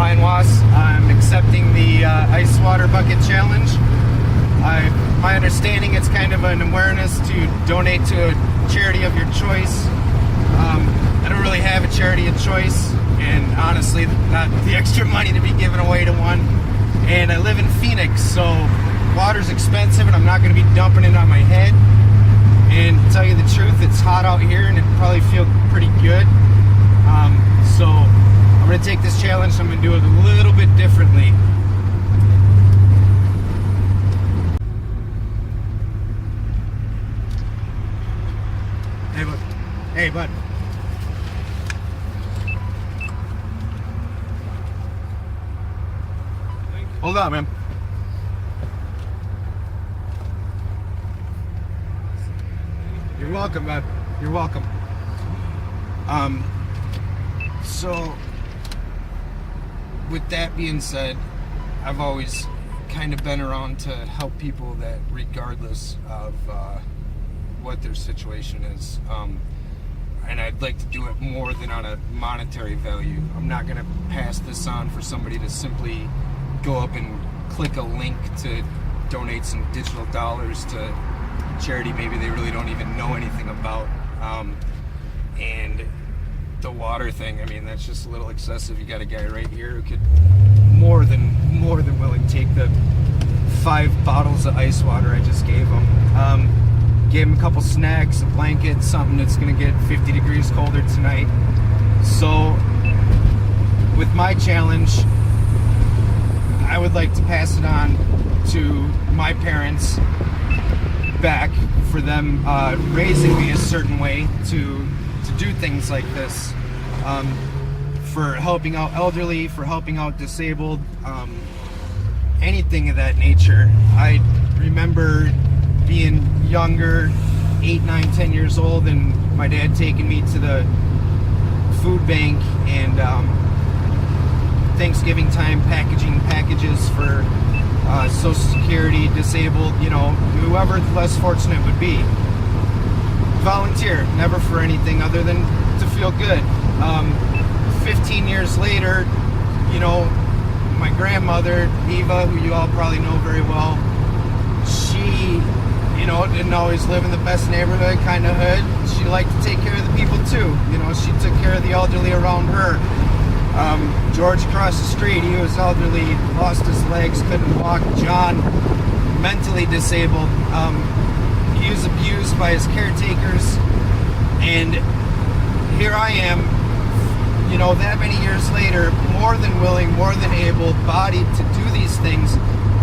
Ryan Wass. I'm accepting the Ice Water Bucket Challenge. My understanding, it's kind of an awareness to donate to a charity of your choice. I don't really have a charity of choice, and honestly, not the extra money to be given away to one. And I live in Phoenix, so water's expensive, and I'm not going to be dumping it on my head. And to tell you the truth, it's hot out here, and it probably feels pretty good. So I'm going to take this challenge. I'm going to do it a little bit differently. Hey, bud. Hold on, man. You're welcome, bud. You're welcome. So, with that being said, I've always kind of been around to help people that, regardless of what their situation is, and I'd like to do it more than on a monetary value. I'm not going to pass this on for somebody to simply go up and click a link to donate some digital dollars to charity maybe they really don't even know anything about. And the water thing, I mean, that's just a little excessive. You got a guy right here who could more than willing to take the 5 bottles of ice water I just gave him. Gave him a couple snacks, a blanket, something that's gonna get 50 degrees colder tonight. So with my challenge, I would like to pass it on to my parents back for them raising me a certain way to do things like this, for helping out elderly, for helping out disabled, anything of that nature. I remember being younger, 8, 9, 10 years old, and my dad taking me to the food bank and Thanksgiving time packaging packages for Social Security, disabled, you know, whoever the less fortunate would be. Volunteer, never for anything other than to feel good. 15 years later, you know, my grandmother, Eva, who you all probably know very well, she, you know, didn't always live in the best neighborhood kind of hood. She liked to take care of the people too. You know, she took care of the elderly around her. George across the street, he was elderly, lost his legs, couldn't walk. John, mentally disabled. He was abused by his caretakers. And here I am, you know, that many years later, more than willing, more than able-bodied to do these things.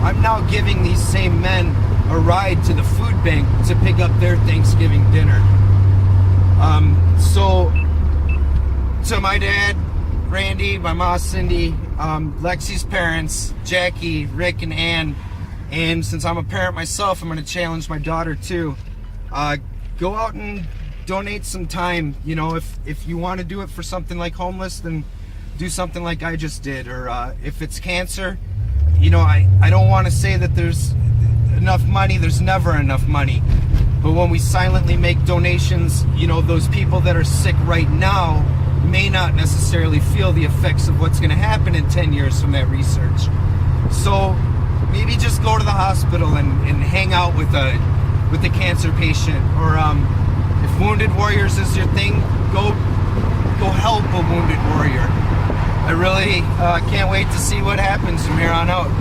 I'm now giving these same men a ride to the food bank to pick up their Thanksgiving dinner. So to my dad, Randy, my mom, Cindy, Lexi's parents, Jackie, Rick, and Ann, and since I'm a parent myself, I'm going to challenge my daughter too. Go out and donate some time. You know, if you want to do it for something like homeless, then do something like I just did. Or if it's cancer, you know, I don't want to say that there's enough money. There's never enough money. But when we silently make donations, you know, those people that are sick right now may not necessarily feel the effects of what's going to happen in 10 years from that research. So maybe just go to the hospital and hang out with a cancer patient. Or if Wounded Warriors is your thing, go help a wounded warrior. I really can't wait to see what happens from here on out.